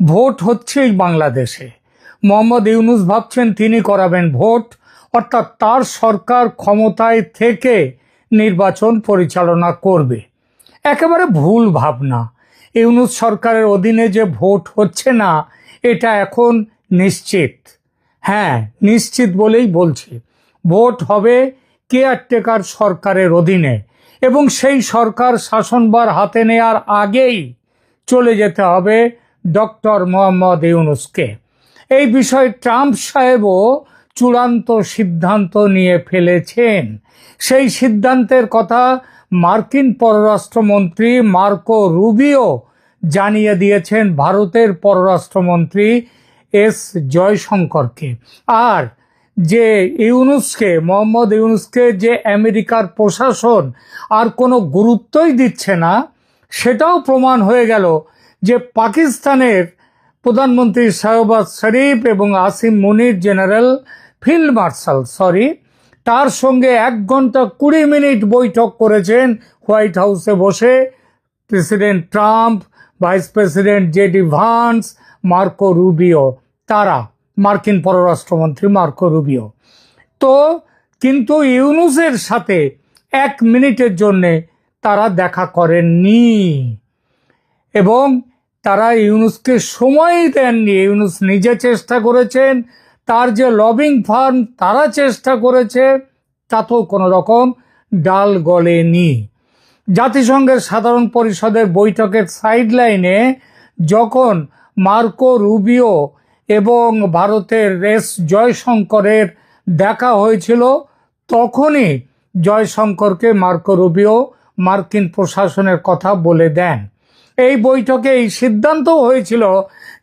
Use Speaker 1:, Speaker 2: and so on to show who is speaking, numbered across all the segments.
Speaker 1: Vote হচ্ছেই বাংলাদেশে। মোহাম্মদ ইউনূস ভাবছেন তিনি করাবেন ভোট, অর্থাৎ তার সরকার ক্ষমতায় থেকে নির্বাচন পরিচালনা করবে। একেবারে ভুল ভাবনা। ইউনূস সরকারের অধীনে যে ভোট হচ্ছে না এটা এখন নিশ্চিত। হ্যাঁ, নিশ্চিত বলেই বলছি। ভোট হবে কেয়ারটেকার সরকারের অধীনে, এবং সেই সরকার শাসনভার হাতে নেয়ার আগেই চলে যেতে হবে ডক্টর মোহাম্মদ ইউনূসকে। এই বিষয়ে ট্রাম্প সাহেবও চূড়ান্ত সিদ্ধান্ত নিয়ে ফেলেছেন। সেই সিদ্ধান্তের কথা মার্কিন পররাষ্ট্রমন্ত্রী মার্কো রুবিও জানিয়ে দিয়েছেন ভারতের পররাষ্ট্রমন্ত্রী এস জয়শঙ্করকে। আর যে মোহাম্মদ ইউনূসকে যে আমেরিকার প্রশাসন আর কোনো গুরুত্বই দিচ্ছে না, সেটাও প্রমাণ হয়ে গেল যে পাকিস্তানের প্রধানমন্ত্রী শাহবাজ শরীফ এবং আসিম মুনির জেনারেল ফিল্ড মার্শাল তার সঙ্গে 1 ঘন্টা 20 মিনিট বৈঠক করেছেন হোয়াইট হাউসে বসে president Trump, vice president JD Vance, Marco Rubio, তারা মার্কিন পররাষ্ট্রমন্ত্রী মার্কো রুবিও। তো কিন্তু ইউনূসের সাথে 1 মিনিটের জন্যে তারা দেখা করেননি, এবং তারা ইউনূসকে সময়ই দেননি। ইউনূস নিজে চেষ্টা করেছেন, তার যে লবিং ফার্ম তারা চেষ্টা করেছে, তাতেও কোনো রকম ডাল গলেনি। জাতিসংঘের সাধারণ পরিষদের বৈঠকের সাইডলাইনে যখন মার্কো রুবিও এবং ভারতের এস জয়শঙ্করের দেখা হয়েছিল, তখনই জয়শঙ্করকে মার্কো রুবিও মার্কিন প্রশাসনের কথা বলে দেন। এই বৈঠকে এই সিদ্ধান্ত হয়েছিল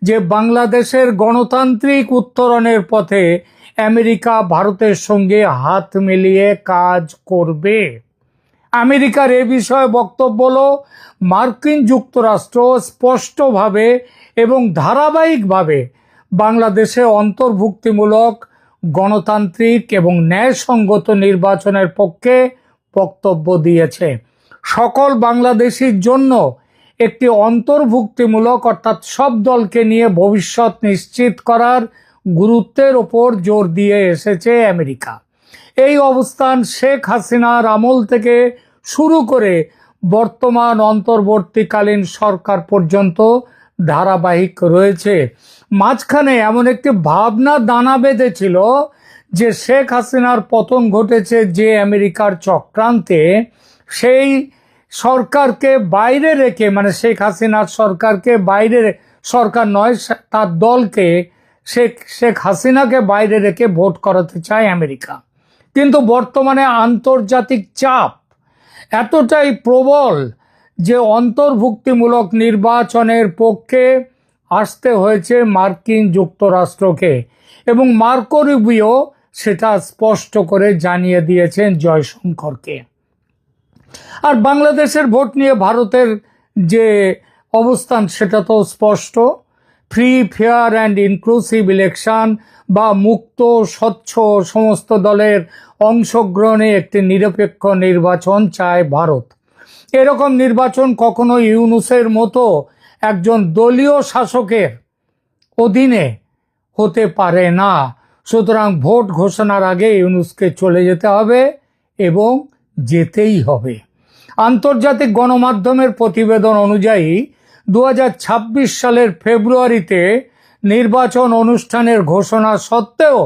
Speaker 1: যে বাংলাদেশের গণতান্ত্রিক উত্তরণের পথে আমেরিকা ভারতের সঙ্গে হাত মিলিয়ে কাজ করবে। আমেরিকার এ বিষয়ে বক্তব্য হলো, মার্কিন যুক্তরাষ্ট্র স্পষ্টভাবে এবং ধারাবাহিকভাবে বাংলাদেশে অন্তর্ভুক্তিমূলক গণতান্ত্রিক এবং ন্যায়সঙ্গত নির্বাচনের পক্ষে বক্তব্য দিয়েছে। সকল বাংলাদেশির জন্য একটি অন্তর্ভুক্তিমূলক অর্থাৎ সব দলকে নিয়ে ভবিষ্যৎ নিশ্চিত করার গুরুত্বের ওপর জোর দিয়ে এসেছে আমেরিকা। এই অবস্থান শেখ হাসিনার আমল থেকে শুরু করে বর্তমান অন্তর্বর্তীকালীন সরকার পর্যন্ত ধারাবাহিক রয়েছে। মাঝখানে এমন একটি ভাবনা দানা বেঁধেছিল যে শেখ হাসিনার পতন ঘটেছে যে আমেরিকার চক্রান্তে, সেই সরকারকে বাইরে রেখে, মানে শেখ হাসিনার সরকারকে বাইরে, সরকার নয় তার দলকে, শেখ হাসিনাকে বাইরে রেখে ভোট করাতে চায় আমেরিকা। কিন্তু বর্তমানে আন্তর্জাতিক চাপ এতটাই প্রবল যে অন্তর্ভুক্তিমূলক নির্বাচনের পক্ষে আসতে হয়েছে মার্কিন যুক্তরাষ্ট্রকে, এবং মার্কো রুবিও সেটা স্পষ্ট করে জানিয়ে দিয়েছেন জয়শঙ্করকে। আর বাংলাদেশের ভোট নিয়ে ভারতের যে অবস্থান সেটা তো স্পষ্ট। Free, fair and inclusive election বা মুক্ত, স্বচ্ছ, সমস্ত দলের অংশগ্রহণে একটি নিরপেক্ষ নির্বাচন চায় ভারত। এরকম নির্বাচন কখনো ইউনূসের মতো একজন দলীয় শাসকের অধীনে হতে পারে না। সুতরাং ভোট ঘোষণার আগে ইউনূসকে চলে যেতে হবে, এবং যেতেই হবে। আন্তর্জাতিক গণমাধ্যমের প্রতিবেদন অনুযায়ী 2026 সালের ফেব্রুয়ারিতে নির্বাচন অনুষ্ঠানের ঘোষণা সত্ত্বেও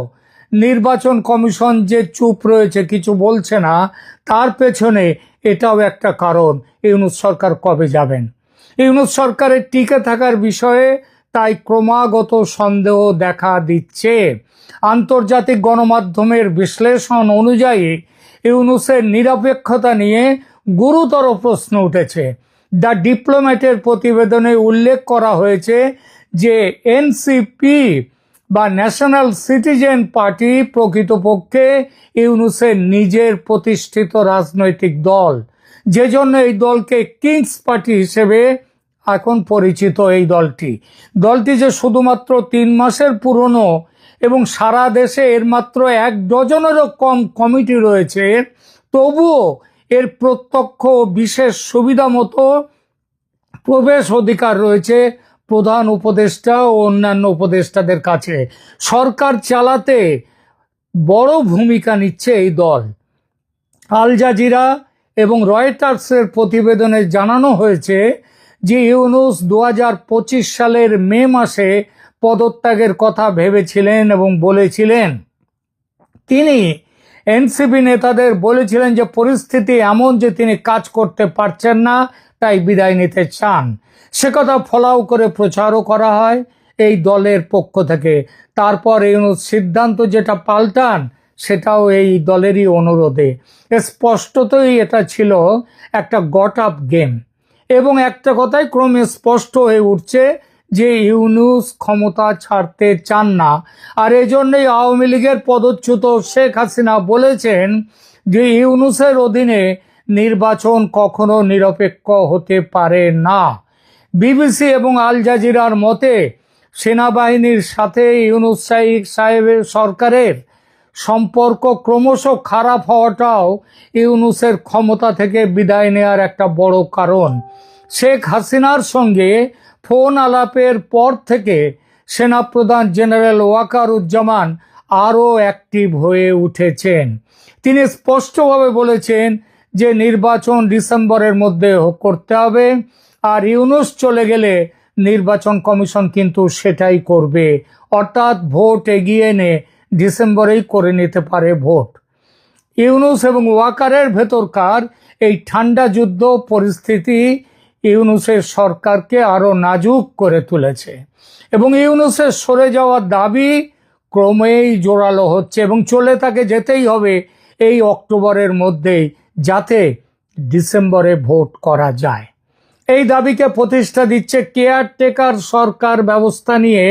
Speaker 1: নির্বাচন কমিশন যে চুপ রয়েছে, কিছু বলছে না, তার পেছনে এটাও একটা কারণ। ইউনূস সরকার কবে যাবেন? ইউনূস সরকারের টিকে থাকার বিষয়ে তাই ক্রমাগত সন্দেহ দেখা দিচ্ছে। আন্তর্জাতিক গণমাধ্যমের বিশ্লেষণ অনুযায়ী ইউনূসের নিরপেক্ষতা নিয়ে গুরুতর প্রশ্ন উঠেছে। দ্য ডিপ্লোম্যাটের প্রতিবেদনে উল্লেখ করা হয়েছে যে এনসিপি বা ন্যাশনাল সিটিজেন পার্টি প্রকৃতপক্ষে ইউনূসের নিজের প্রতিষ্ঠিত রাজনৈতিক দল, যে জন্য এই দলকে কিংস পার্টি হিসেবে এখন পরিচিত। এই দলটি যে শুধুমাত্র 3 মাসের পুরনো এবং সারা দেশে এর মাত্র 1 ডজনেরও কম কমিটি রয়েছে, তবুও এর প্রত্যক্ষ বিশেষ সুবিধা মতো প্রবেশ অধিকার রয়েছে প্রধান উপদেষ্টা ও অন্যান্য উপদেষ্টাদের কাছে। সরকার চালাতে বড় ভূমিকা নিচ্ছে এই দল। আল জাজিরা এবং রয়টার্সের প্রতিবেদনে জানানো হয়েছে যে ইউনূস 2025 সালের মে মাসে পদত্যাগের কথা ভেবেছিলেন এবং বলেছিলেন। তিনি এনসিপি নেতাদের বলেছিলেন যে পরিস্থিতি এমন যে তিনি কাজ করতে পারছেন না, তাই বিদায় নিতে চান। সে কথা ফলাও করে প্রচারও করা হয় এই দলের পক্ষ থেকে। তারপর ইউনূস সিদ্ধান্ত যেটা পাল্টান, সেটাও এই দলেরই অনুরোধে। স্পষ্টতই এটা ছিল একটা গট আপ গেম। এবং একটা কথাই ক্রমে স্পষ্ট হয়ে উঠছে যে ইউনূস ক্ষমতা ছাড়তে চান না। আর এজন্যই আওয়ামী লীগের পদচ্যুত শেখ হাসিনা বলেছেন যে ইউনূসের অধীনে নির্বাচন কখনো নিরপেক্ষ হতে পারে না। বিবিসি এবং আল জাজিরার মতে সেনাবাহিনীর সাথে ইউনূস সাহেবের সরকারের সম্পর্ক ক্রমশ খারাপ হওয়াটাও ইউনূসের ক্ষমতা থেকে বিদায় নেওয়ার একটা বড় কারণ। শেখ হাসিনার সঙ্গে ফোন আলাপের পর থেকে সেনাপ্রধান জেনারেল ওয়াকারুজ্জামান আরও অ্যাক্টিভ হয়ে উঠেছেন। তিনি স্পষ্টভাবে বলেছেন যে নির্বাচন ডিসেম্বরের মধ্যে করতে হবে, আর ইউনূস চলে গেলে নির্বাচন কমিশন কিন্তু সেটাই করবে, অর্থাৎ ভোট এগিয়ে এনে ডিসেম্বরেই করে নিতে পারে ভোট। ইউনূস এবং ওয়াকারের ভেতরকার এই ঠান্ডা যুদ্ধ পরিস্থিতি ইউনূসের সরকারকে আরো নাজুক করে তুলেছে এবং ইউনূসের সরে যাওয়ার দাবি ক্রমেই জোরালো হচ্ছে এবং চলে তাকে যেতেই হবে এই অক্টোবরের মধ্যেই, যাতে ডিসেম্বরে ভোট করা যায়। এই দাবিকে প্রতিষ্ঠা দিচ্ছে কেয়ারটেকার সরকার ব্যবস্থা নিয়ে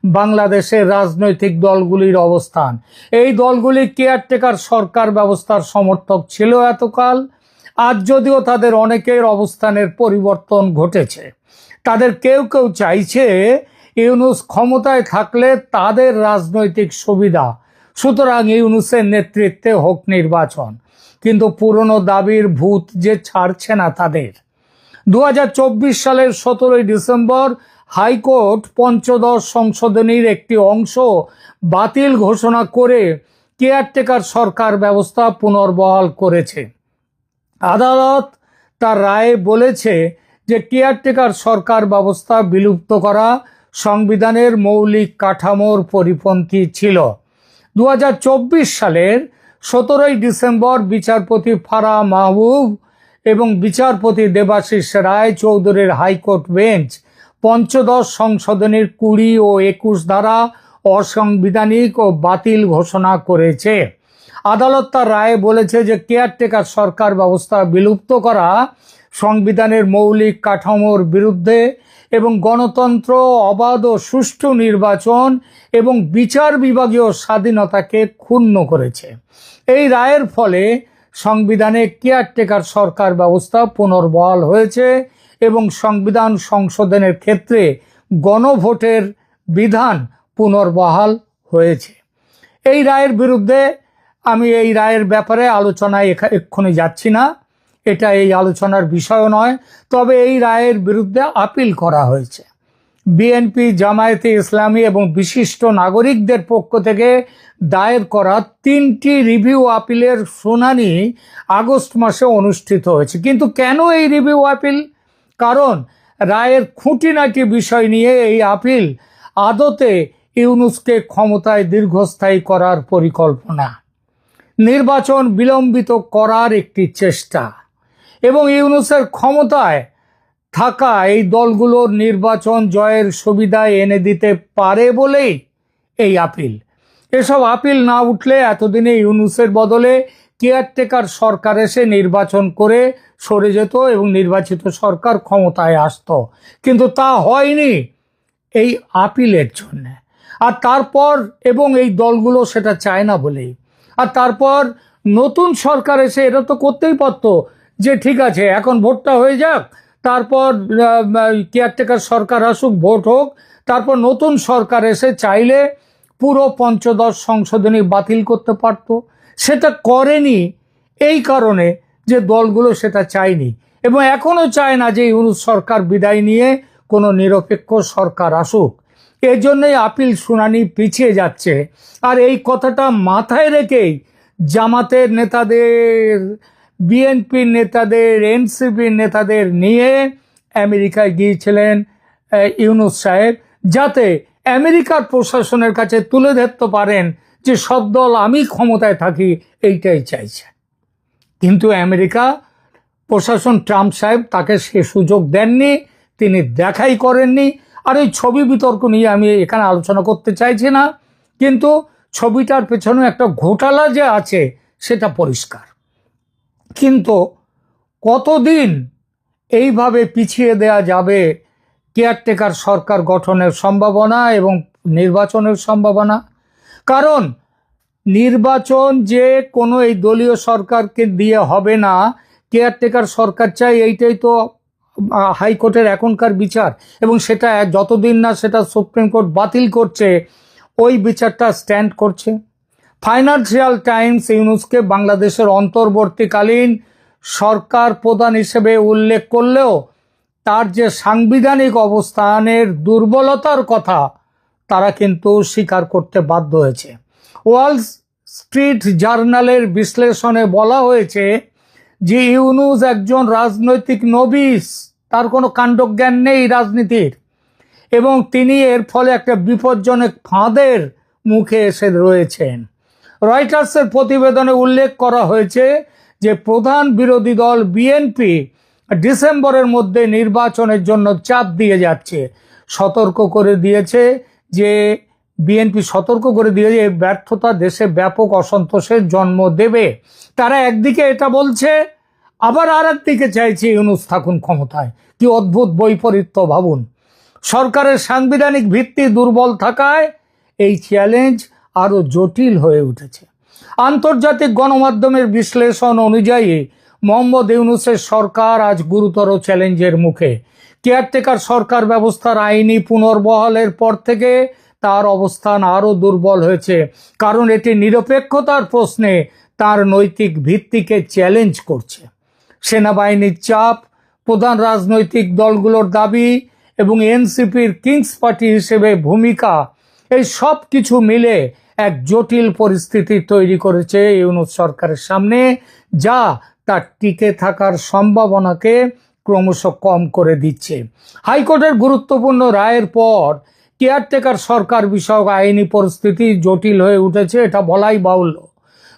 Speaker 1: বাংলাদেশের রাজনৈতিক দলগুলির অবস্থান। এই দলগুলি কেয়ারটেকার সরকার ব্যবস্থার সমর্থক ছিল এতকাল। আজ যদিও তাদের অনেকের অবস্থানের পরিবর্তন ঘটেছে। তাদের কেউ কেউ চাইছে ইউনূস ক্ষমতায় থাকলে তাদের রাজনৈতিক সুবিধা, সুতরাং ইউনূসের নেতৃত্বে হোক নির্বাচন। কিন্তু পুরনো দাবির ভূত যে ছাড়ছে না তাদের। 2024 সালের 17 ডিসেম্বর হাইকোর্ট পঞ্চদশ সংশোধনীর একটি অংশ বাতিল ঘোষণা করে কেয়ারটেকার সরকার ব্যবস্থা পুনর্বহাল করেছে। আদালত তার রায়ে বলেছে যে কেয়ারটেকার সরকার ব্যবস্থা বিলুপ্ত করা সংবিধানের মৌলিক কাঠামোর পরিপন্থী ছিল। 2024 সালের 17 ডিসেম্বর বিচারপতি ফারাহ মাহবুব এবং বিচারপতি দেবাশিস রায় চৌধুরীর হাইকোর্ট বেঞ্চ পঞ্চদশ সংশোধনীর 20 ও 21 ধারা অসাংবিধানিক ও বাতিল ঘোষণা করেছে। আদালত তার রায়ে বলেছে যে কেয়ারটেকার সরকার ব্যবস্থা বিলুপ্ত করা সংবিধানের মৌলিক কাঠামোর বিরুদ্ধে এবং গণতন্ত্র, অবাধ ও সুষ্ঠু নির্বাচন এবং বিচার বিভাগীয় স্বাধীনতাকে ক্ষুণ্ণ করেছে। এই রায়ের ফলে সংবিধানে কেয়ারটেকার সরকার ব্যবস্থা পুনর্বহাল হয়েছে এবং সংবিধান সংশোধনের ক্ষেত্রে গণভোটের বিধান পুনর্বহাল হয়েছে। এই রায়ের বিরুদ্ধে আমি এই রায়ের ব্যাপারে আলোচনায় এক্ষুনি যাচ্ছি না, এটা এই আলোচনার বিষয় নয়। তবে এই রায়ের বিরুদ্ধে আপিল করা হয়েছে। বিএনপি, জামায়াতে ইসলামী এবং বিশিষ্ট নাগরিকদের পক্ষ থেকে দায়ের করা 3টি রিভিউ আপিলের শুনানি আগস্ট মাসে অনুষ্ঠিত হয়েছে। কিন্তু কেন এই রিভিউ আপিল? কারণ রায়ের খুঁটিনাটি বিষয় নিয়ে এই আপিল আদতে ইউনূসকে ক্ষমতায় দীর্ঘস্থায়ী করার পরিকল্পনা, নির্বাচন বিলম্বিত করার একটি চেষ্টা এবং ইউনূসের ক্ষমতায় থাকা এই দলগুলোর নির্বাচন জয়ের সুবিধা এনে দিতে পারে বলেই এই আপিল। এসব আপিল না উঠলে এতদিনে ইউনূসের বদলে কেয়ারটেকার সরকার এসে নির্বাচন করে সরে যেত এবং নির্বাচিত সরকার ক্ষমতায় আসতো। কিন্তু তা হয়নি এই আপিলের জন্য। আর তারপর এবং এই দলগুলো সেটা চায় না বলেই। আর তারপর নতুন সরকার এসে এটা তো করতেই পারতো যে ঠিক আছে এখন ভোটটা হয়ে যাক, তারপর কেয়ারটেকার সরকার আসুক, ভোট হোক, তারপর নতুন সরকার এসে চাইলে পুরো পঞ্চদশ সংশোধনী বাতিল করতে পারত। সেটা করেনি এই কারণে যে দলগুলো সেটা চায়নি এবং এখনো চায় না যে ইউনূস সরকার বিদায় নিয়ে কোনো নিরপেক্ষ সরকার আসুক। এই জন্যই আপিল শুনানি পিছিয়ে যাচ্ছে। আর এই কথাটা মাথায় রেখেই জামাতের নেতাদের, বিএনপির নেতাদের, এনসিপির নেতাদের নিয়ে আমেরিকায় গিয়েছিলেন ইউনূস সাহেব, যাতে আমেরিকার প্রশাসনের কাছে তুলে ধরতে পারেন যে সদ্দল আমি ক্ষমতায় থাকি, এইটাই চাইছে। কিন্তু আমেরিকা প্রশাসন, ট্রাম্প সাহেব তাকে সে সুযোগ দেননি, তিনি দেখাই করেননি। আর এই ছবি বিতর্ক নিয়ে আমি এখানে আলোচনা করতে চাইছি না, কিন্তু ছবিটার পেছনে একটা ঘোটালা যে আছে সেটা পরিষ্কার। কিন্তু কতদিন এইভাবে পিছিয়ে দেয়া যাবে কেয়ারটেকার সরকার গঠনের সম্ভাবনা এবং নির্বাচনের সম্ভাবনা? কারণ নির্বাচন যে কোনো এই দলীয় সরকারকে দিয়ে হবে না, কেয়ারটেকার সরকার চাই, এইটাই তো হাইকোর্টের এখনকার বিচার। এবং সেটা যতদিন না সেটা সুপ্রিম কোর্ট বাতিল করছে, ওই বিচারটা স্ট্যান্ড করছে। ফাইন্যান্সিয়াল টাইমস ইউনূসকে বাংলাদেশের অন্তর্বর্তীকালীন সরকার প্রধান হিসেবে উল্লেখ করলেও তার যে সাংবিধানিক অবস্থানের দুর্বলতার কথা তারা কিন্তু স্বীকার করতে বাধ্য হয়েছে। ওয়াল স্ট্রিট জার্নালের বিশ্লেষণে বলা হয়েছে যে ইউনূস একজন রাজনৈতিক নবিশ, তার কোনো কাণ্ডজ্ঞান নেই রাজনীতির, এবং তিনি এর ফলে একটা বিপজ্জনক ফাঁদের মুখে এসে রয়েছেন। রয়টার্সের প্রতিবেদনে উল্লেখ করা হয়েছে যে প্রধান বিরোধী দল বিএনপি ডিসেম্বরের মধ্যে নির্বাচনের জন্য চাপ দিয়ে যাচ্ছে, সতর্ক করে দিয়েছে যে বিএনপি সতর্ক করে দিয়েছে এই ব্যর্থতা দেশে ব্যাপক অসন্তোষের জন্ম দেবে। তারা একদিকে এটা বলছে, আবার আর একদিকে চাইছে ইউনূস থাকুন ক্ষমতায়। কি অদ্ভুত বৈপরীত্য ভাবুন। সরকারের সাংবিধানিক ভিত্তি দুর্বল থাকায় এই চ্যালেঞ্জ আরো জটিল হয়ে উঠেছে। আন্তর্জাতিক গণমাধ্যমের বিশ্লেষণ অনুযায়ী মোহাম্মদ ইউনূসের সরকার আজ গুরুতর চ্যালেঞ্জের মুখে। কেয়ারটেকার সরকার ব্যবস্থার আইনি পুনর্বহালের পর থেকে তার অবস্থান আরো দুর্বল হয়েছে, কারণ এটি নিরপেক্ষতার প্রশ্নে তার নৈতিক ভিত্তিকে চ্যালেঞ্জ করছে। সেনাবাহিনীর চাপ, প্রধান রাজনৈতিক দলগুলোর দাবি এবং এনসিপির কিংস পার্টি হিসেবে ভূমিকা, এই সব কিছু মিলে এক জটিল পরিস্থিতি তৈরি করেছে ইউনূস সরকারের সামনে, যা তার টিকে থাকার সম্ভাবনাকে ক্রমশ কম করে দিচ্ছে। হাইকোর্টের গুরুত্বপূর্ণ রায়ের পর কেয়ারটেকার সরকার বিষয়ক আইনি পরিস্থিতি জটিল হয়ে উঠেছে, এটা বলাই বাহুল্য।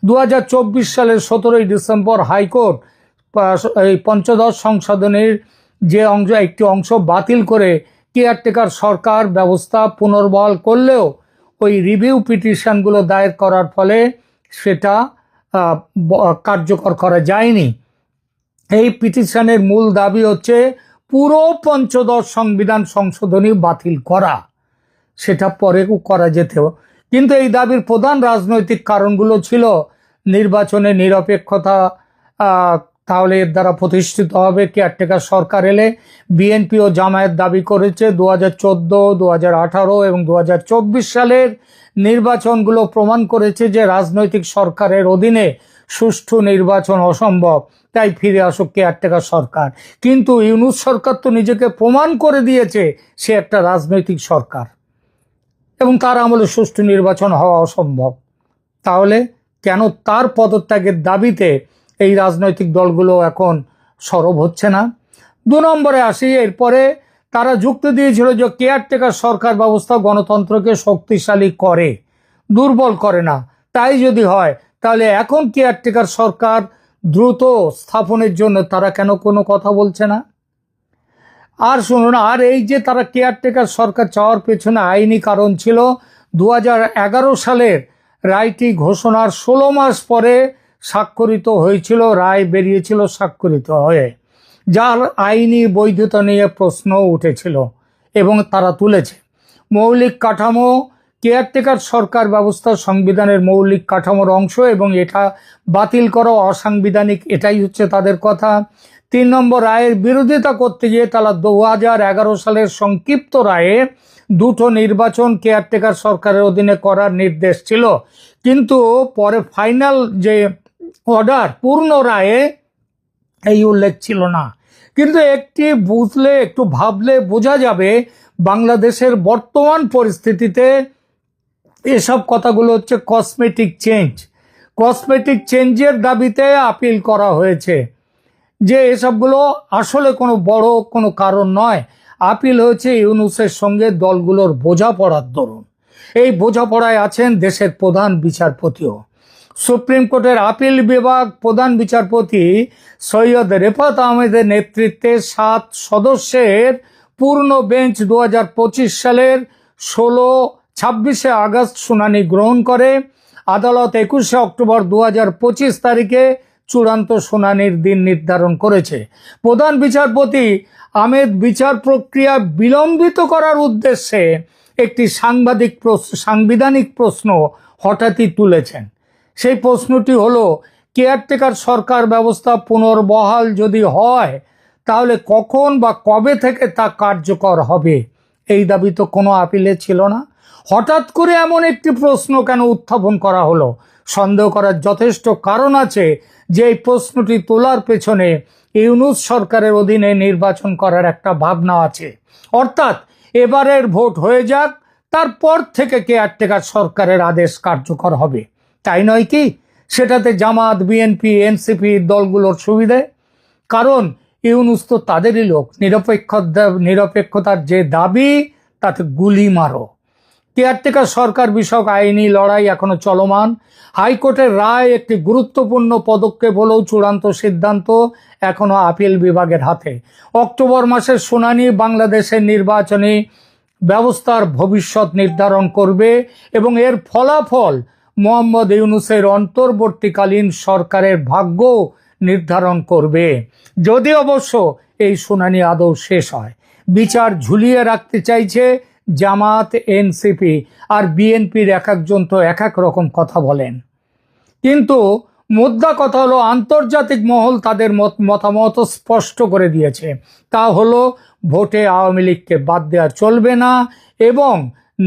Speaker 1: 2024 সালের 17 ডিসেম্বর হাইকোর্ট এই পঞ্চদশ সংশোধনীর যে একটি অংশ বাতিল করে কেয়ারটেকার সরকার ব্যবস্থা পুনর্বহাল করলেও ওই রিভিউ পিটিশনগুলো দায়ের করার ফলে সেটা কার্যকর করা যায়নি। এই পিটিশনের মূল দাবি হচ্ছে পুরো পঞ্চদশ সংবিধান সংশোধনী বাতিল করা, সেটা পরে করা যেতেও। কিন্তু এই দাবির প্রধান রাজনৈতিক কারণগুলো ছিল নির্বাচনে নিরপেক্ষতা, তাহলে এর দ্বারা প্রতিষ্ঠিত হবে কেয়ারটেকার সরকার এলে। বিএনপি ও জামায়াত দাবি করেছে 2014, 2018 এবং 2024 সালের নির্বাচনগুলো প্রমাণ করেছে যে রাজনৈতিক সরকারের অধীনে সুষ্ঠু নির্বাচন অসম্ভব, তাই ফিরে আসুক কেয়ারটেকার সরকার। কিন্তু ইউনূস সরকার তো নিজেকে প্রমাণ করে দিয়েছে সে একটা রাজনৈতিক সরকার এবং তার আমলে সুষ্ঠু নির্বাচন হওয়া অসম্ভব। তাহলে কেন তার পদত্যাগের দাবিতে এই রাজনৈতিক দলগুলো এখন সরব হচ্ছে না? 2 নম্বরে আসি। এরপরে তারা যুক্তি দিয়েছিল যে কেয়ারটেকার সরকার ব্যবস্থা গণতন্ত্রকে শক্তিশালী করে, দুর্বল করে না। তাই যদি হয় তাহলে এখন কেয়ারটেকার সরকার দ্রুত স্থাপনের জন্য তারা কেন কোনো কথা বলছে না? আর শুনুন, আর এই যে তারা কেয়ারটেকার সরকার চাওয়ার পেছনে আইনি কারণ ছিল 2011 সালের রায়টি ঘোষণার 16 মাস পরে স্বাক্ষরিত হয়েছিল, রায় বেরিয়েছিল স্বাক্ষরিত হয়ে, যার আইনি বৈধতা নিয়ে প্রশ্ন উঠেছিল এবং তারা তুলেছে। মৌলিক কাঠামো, কেয়ারটেকার সরকার ব্যবস্থা সংবিধানের মৌলিক কাঠামোর অংশ এবং এটা বাতিল করা অসাংবিধানিক, এটাই হচ্ছে তাদের কথা। 3 নম্বর, রায়ের বিরোধিতা করতে গিয়ে তারা 2011 সালের সংক্ষিপ্ত রায়ে 2টো নির্বাচন কেয়ারটেকার সরকারের অধীনে করার নির্দেশ ছিল, কিন্তু পরে ফাইনাল যে অর্ডার, পূর্ণ রায়ে এই উল্লেখ ছিল না। কিন্তু একটু ভাবলে বোঝা যাবে বাংলাদেশের বর্তমান পরিস্থিতিতে এসব কথাগুলো হচ্ছে কসমেটিক চেঞ্জের দাবিতে আপিল করা হয়েছে, যে এসবগুলো আসলে কোনো বড় কোনো কারণ নয়। আপিল হয়েছে ইউনূসের সঙ্গে দলগুলোর বোঝাপড়ার দরুন। এই বোঝাপড়ায় আছেন দেশের প্রধান বিচারপতিও। সুপ্রিম কোর্টের আপিল বিভাগ প্রধান বিচারপতি সৈয়দ রেফাত আহমেদের নেতৃত্বে 7 সদস্যের পূর্ণ বেঞ্চ 2025 সালের 26শে আগস্ট শুনানি গ্রহণ করে। আদালত 21শে অক্টোবর 2025 তারিখে চূড়ান্ত শুনানির দিন নির্ধারণ করেছে। প্রধান বিচারপতি আহমেদ বিচার প্রক্রিয়া বিলম্বিত করার উদ্দেশ্যে একটি সাংবিধানিক প্রশ্ন হঠাৎই তুলেছেন। সেই প্রশ্নটি হলো, কেয়ারটেকার সরকার ব্যবস্থা পুনর্বহাল যদি হয় তাহলে কখন বা কবে থেকে তা কার্যকর হবে? এই দাবি তো কোনো আপিলে ছিল না। হঠাৎ করে এমন একটি প্রশ্ন কেন উত্থাপন করা হলো? সন্দেহ করার যথেষ্ট কারণ আছে যে এই প্রশ্নটি তোলার পেছনে ইউনূস সরকারের অধীনে নির্বাচন করার একটা ভাবনা আছে। অর্থাৎ এবারের ভোট হয়ে যাক, তারপর থেকে কেয়ারটেকার সরকারের আদেশ কার্যকর হবে, তাই নয় কি? সেটাতে জামাত, বিএনপি, এনসিপি দলগুলোর সুবিধে। কারণ ইউনূস তো তাদেরই লোক। নিরপেক্ষতার যে দাবি তাতে গুলি মারো। কেয়ারটেকার সরকার বিষয়ক আইনি লড়াই এখনো চলমান। হাইকোর্টের রায় একটি গুরুত্বপূর্ণ পদক্ষেপ হলেও চূড়ান্ত সিদ্ধান্ত এখনো আপিল বিভাগের হাতে। অক্টোবর মাসের শুনানি বাংলাদেশের নির্বাচনী ব্যবস্থার ভবিষ্যৎ নির্ধারণ করবে এবং এর ফলাফল মোহাম্মদ ইউনূসের অন্তর্বর্তীকালীন সরকারের ভাগ্য নির্ধারণ করবে, যদি অবশ্য এই শুনানি আদৌ শেষ হয়। বিচার ঝুলিয়ে রাখতে চাইছে জামাত, এনসিপি আর বিএনপির এক একজন তো এক এক রকম কথা বলেন। কিন্তু মোদ্দা কথা হলো, আন্তর্জাতিক মহল তাদের মতামত স্পষ্ট করে দিয়েছে। তা হলো, ভোটে আওয়ামী লীগকে বাদ দেওয়া চলবে না এবং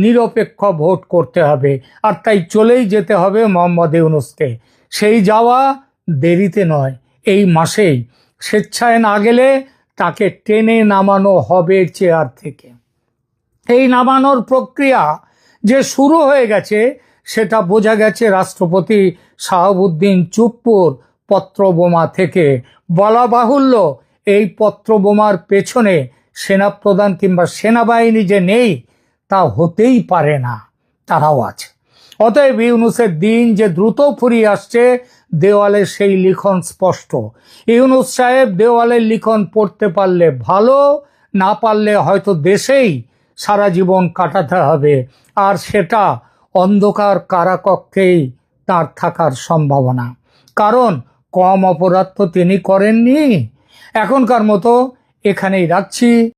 Speaker 1: নিরপেক্ষ ভোট করতে হবে। আর তাই চলেই যেতে হবে মোহাম্মদ ইউনূসকে। সেই যাওয়া দেরিতে নয়, এই মাসেই। স্বেচ্ছায় না গেলে তাকে টেনে নামানো হবে চেয়ার থেকে। এই নামানোর প্রক্রিয়া যে শুরু হয়ে গেছে সেটা বোঝা গেছে রাষ্ট্রপতি শাহাবুদ্দিন চুপ্পুর পত্রবোমা থেকে। বলা বাহুল্য, এই পত্রবোমার পেছনে সেনাপ্রধান কিংবা সেনাবাহিনী যে নেই তা হতেই পারে না, তারাও আছে। অতএব ইউনূসের দিন যে দ্রুত ফুরিয়ে আসছে, দেওয়ালে সেই লিখন স্পষ্ট। ইউনূস সাহেব দেওয়ালের লিখন পড়তে পারলে ভালো, না পারলে হয়তো দেশেই সারা জীবন কাটাতে হবে, আর সেটা অন্ধকার কারাকক্ষেই তার থাকার সম্ভাবনা। কারণ কম অপরাধ তো তিনি করেননি। এখনকার মতো এখানেই রাখছি।